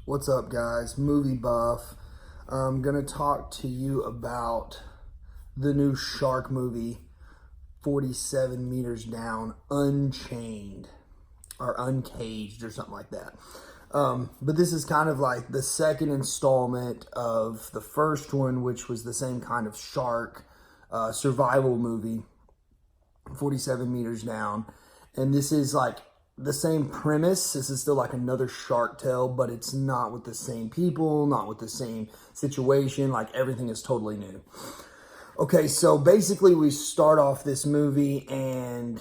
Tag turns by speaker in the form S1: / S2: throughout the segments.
S1: What's up, guys? Movie buff. I'm gonna talk to you about the new shark movie, 47 Meters Down, Unchained or Uncaged or something like that. But this is kind of like the second installment of the first one, which was the same kind of shark survival movie, 47 Meters Down. And this is like the same premise. This is still like another Shark Tale, but it's not with the same people, not with the same situation. Like everything is totally new. Okay, so basically we start off this movie and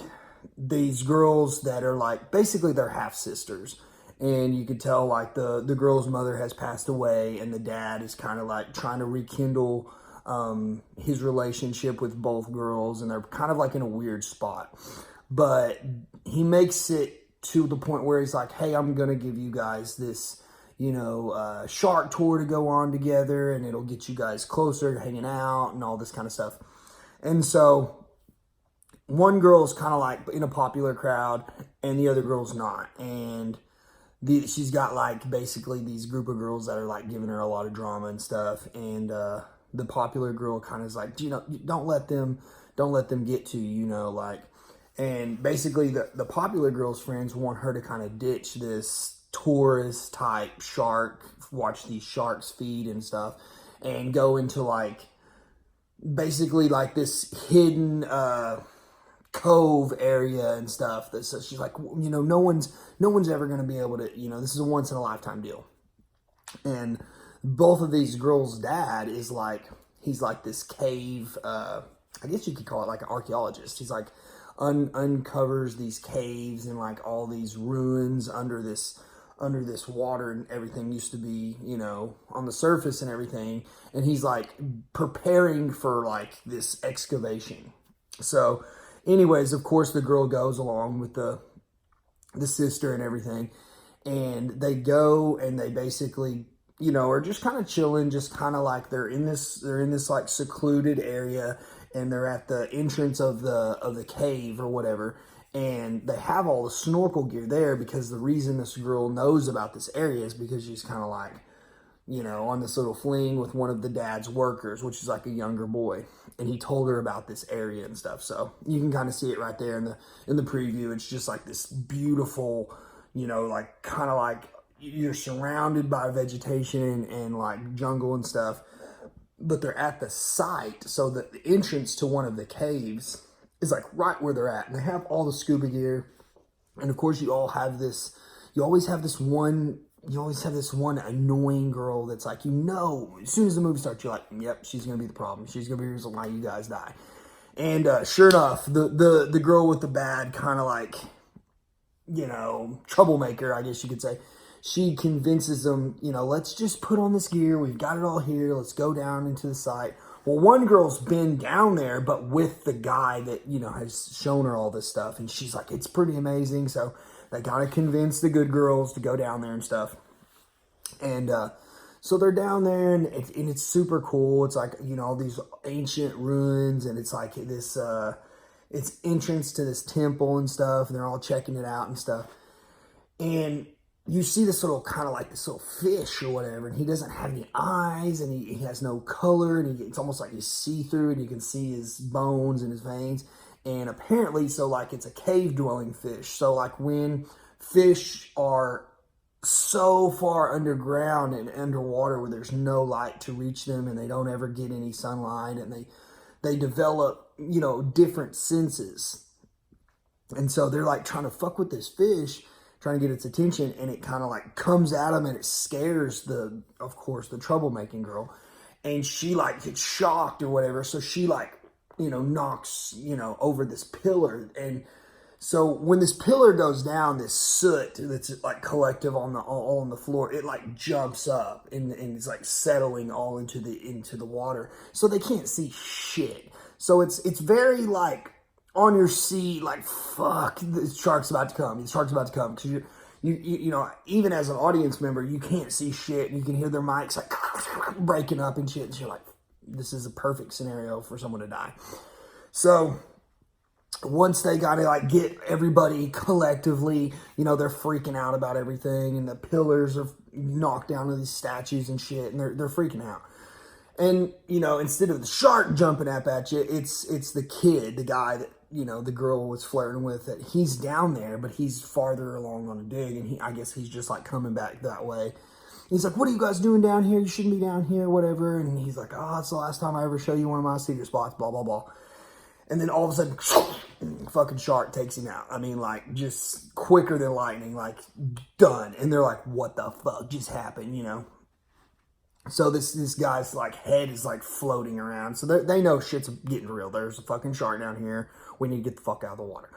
S1: these girls that are like, basically they're half sisters. And you could tell like the girl's mother has passed away and the dad is kind of like trying to rekindle his relationship with both girls, and they're kind of like in a weird spot. But he makes it to the point where he's like, hey, I'm going to give you guys this, shark tour to go on together, and it'll get you guys closer, hanging out and all this kind of stuff. And so one girl's kind of like in a popular crowd and the other girl's not. And she's got like basically these group of girls that are like giving her a lot of drama and stuff. And the popular girl kind of is like, don't let them get to you, and basically the popular girl's friends want her to kind of ditch this tourist type shark, watch these sharks feed and stuff, and go into like basically like this hidden cove area and stuff. So she's like, no one's ever going to be able to, this is a once in a lifetime deal. And both of these girls' dad is like, he's like this cave, I guess you could call it like an archaeologist. He's like, uncovers these caves and like all these ruins under this water, and everything used to be, on the surface and everything. And he's like preparing for like this excavation. So anyways, of course the girl goes along with the sister and everything, and they go and they basically, are just kind of chilling, just kind of like they're in this like secluded area, and they're at the entrance of the cave or whatever, and they have all the snorkel gear there because the reason this girl knows about this area is because she's kind of like, on this little fling with one of the dad's workers, which is like a younger boy, and he told her about this area and stuff. So you can kind of see it right there in the preview. It's just like this beautiful, like kind of like you're surrounded by vegetation and like jungle and stuff, but they're at the site, so that the entrance to one of the caves is like right where they're at, and they have all the scuba gear. And of course you always have this one annoying girl that's like, as soon as the movie starts, you're like, yep, she's gonna be the problem, she's gonna be the reason why you guys die. And sure enough, the girl with the bad kind of like, troublemaker, I guess you could say, she convinces them, let's just put on this gear. We've got it all here. Let's go down into the site. Well, one girl's been down there, but with the guy that, has shown her all this stuff. And she's like, it's pretty amazing. So they got to convince the good girls to go down there and stuff. And so they're down there, and it's super cool. It's like, all these ancient ruins, and it's like this, it's entrance to this temple and stuff. And they're all checking it out and stuff. And you see this little kind of like this little fish or whatever, and he doesn't have any eyes, and he has no color, and it's almost like he's see-through, and you can see his bones and his veins. And apparently, so like it's a cave-dwelling fish. So like when fish are so far underground and underwater where there's no light to reach them, and they don't ever get any sunlight, and they develop, different senses. And so they're like trying to fuck with this fish, trying to get its attention, and it kind of like comes at them, and it scares of course the troublemaking girl, and she like gets shocked or whatever. So she like, knocks, over this pillar. And so when this pillar goes down, this soot that's like collective all on the floor, it like jumps up and it's like settling all into the water. So they can't see shit. So it's very like on your seat, like, fuck, the shark's about to come. The shark's about to come. Because you even as an audience member, you can't see shit, and you can hear their mics like breaking up and shit. And you're like, this is a perfect scenario for someone to die. So once they got to like get everybody collectively, they're freaking out about everything, and the pillars are knocked down to these statues and shit, and they're freaking out. And instead of the shark jumping up at you, it's the kid, the guy that the girl was flirting with, that he's down there, but he's farther along on a dig, and I guess he's just like coming back that way. He's like, "What are you guys doing down here? You shouldn't be down here, whatever." And he's like, "Oh, it's the last time I ever show you one of my secret spots, blah, blah, blah." And then all of a sudden, fucking shark takes him out. I mean, like, just quicker than lightning, like, done. And they're like, "What the fuck just happened?" So this guy's, like, head is, like, floating around. So they know shit's getting real. There's a fucking shark down here. We need to get the fuck out of the water.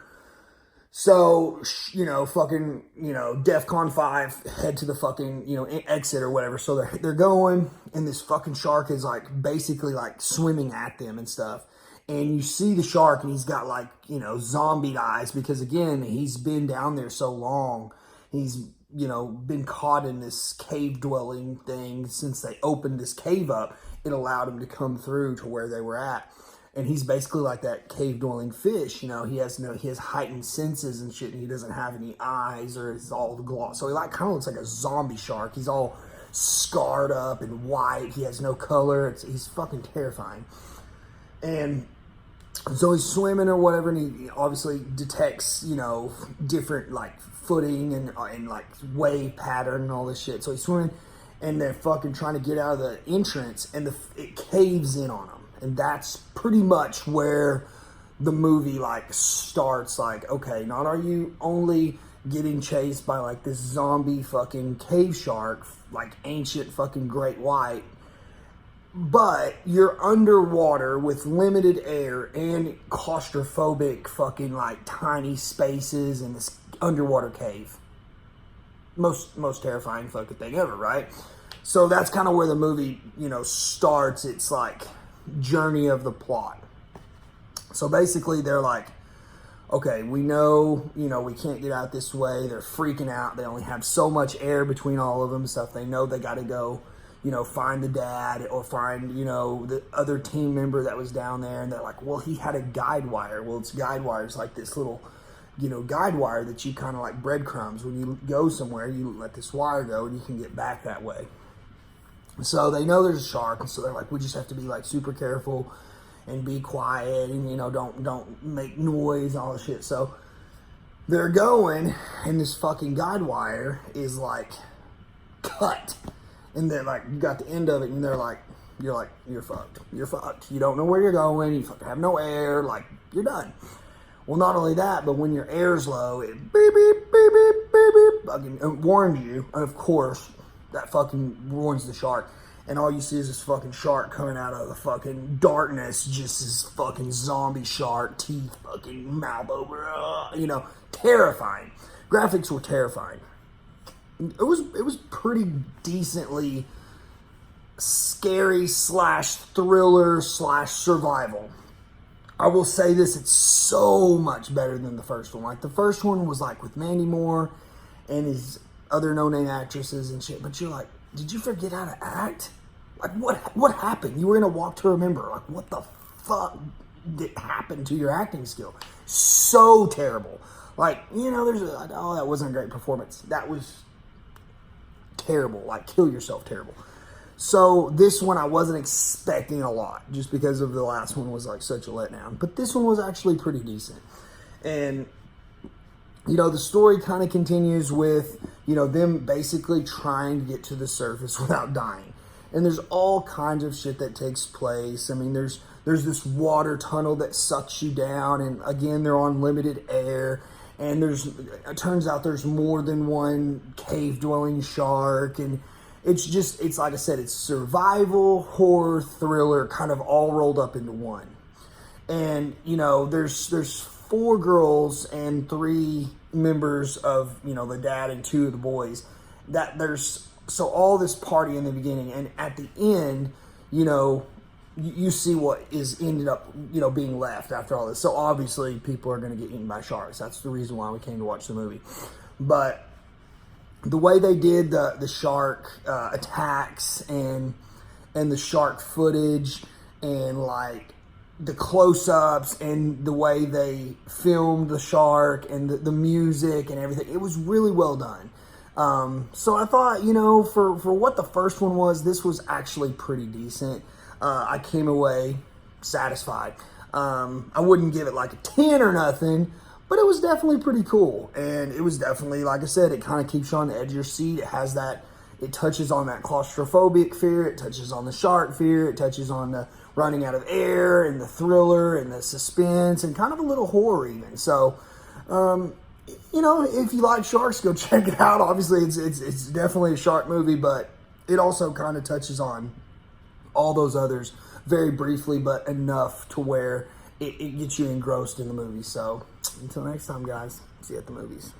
S1: So, fucking, DEFCON 5, head to the fucking, exit or whatever. So they're going, and this fucking shark is, like, basically, like, swimming at them and stuff. And you see the shark, and he's got, like, zombie eyes, because, again, he's been down there so long. He's, been caught in this cave-dwelling thing since they opened this cave up. It allowed him to come through to where they were at. And he's basically like that cave-dwelling fish, he has heightened senses and shit, and he doesn't have any eyes, or it's all gloss. So he like kind of looks like a zombie shark. He's all scarred up and white. He has no color. He's fucking terrifying. And so he's swimming or whatever, and he obviously detects, different like footing and like wave pattern and all this shit. So he's swimming, and they're fucking trying to get out of the entrance, and it caves in on him. And that's pretty much where the movie, like, starts. Like, okay, not are you only getting chased by, like, this zombie fucking cave shark, like, ancient fucking great white, but you're underwater with limited air and claustrophobic fucking, like, tiny spaces in this underwater cave. Most terrifying fucking thing ever, right? So that's kind of where the movie, starts. It's, like, journey of the plot. So basically they're like, okay, we know, we can't get out this way. They're freaking out. They only have so much air between all of them and stuff. They know they got to go, find the dad or find, the other team member that was down there. And they're like, well, he had a guide wire. Well, it's guide wires like this little, guide wire that you kind of like breadcrumbs. When you go somewhere, you let this wire go and you can get back that way. So they know there's a shark, and so they're like, we just have to be like super careful and be quiet, and don't make noise and all this shit. So they're going, and this fucking guide wire is like cut, and then like you got the end of it, and you're fucked. You're fucked. You don't know where you're going. You fucking have no air. Like, you're done. Well, not only that, but when your air's low, it beep beep beep beep beep beep fucking warns you, and of course that fucking warns the shark, and all you see is this fucking shark coming out of the fucking darkness, just this fucking zombie shark, teeth, fucking mouth over, terrifying. Graphics were terrifying. It was pretty decently scary / thriller / survival. I will say this, it's so much better than the first one. Like, the first one was like with Mandy Moore and his other no-name actresses and shit, but you're like, did you forget how to act? Like, what happened? You were in a Walk to Remember. Like, what the fuck did happen to your acting skill? So terrible. Like, that wasn't a great performance. That was terrible. Like, kill yourself terrible. So this one I wasn't expecting a lot, just because of the last one was like such a letdown. But this one was actually pretty decent. And the story kind of continues with, them basically trying to get to the surface without dying. And there's all kinds of shit that takes place. I mean, there's this water tunnel that sucks you down. And again, they're on limited air. And it turns out there's more than one cave-dwelling shark. And it's like I said, it's survival, horror, thriller, kind of all rolled up into one. And, there's 4 girls and 3 members of, the dad and 2 of the boys. So all this party in the beginning, and at the end, you see what is ended up, being left after all this. So obviously people are going to get eaten by sharks. That's the reason why we came to watch the movie. But the way they did the shark attacks and the shark footage, and like the close-ups and the way they filmed the shark and the music and everything. It was really well done. So I thought, you know, for what the first one was, this was actually pretty decent. I came away satisfied. I wouldn't give it like a 10 or nothing, but it was definitely pretty cool. And it was definitely, like I said, it kind of keeps you on the edge of your seat. It has that, it touches on that claustrophobic fear. It touches on the shark fear. It touches on the running out of air and the thriller and the suspense and kind of a little horror even. So, you know, if you like sharks, go check it out. Obviously, it's definitely a shark movie, but it also kind of touches on all those others very briefly, but enough to where it gets you engrossed in the movie. So until next time, guys, see you at the movies.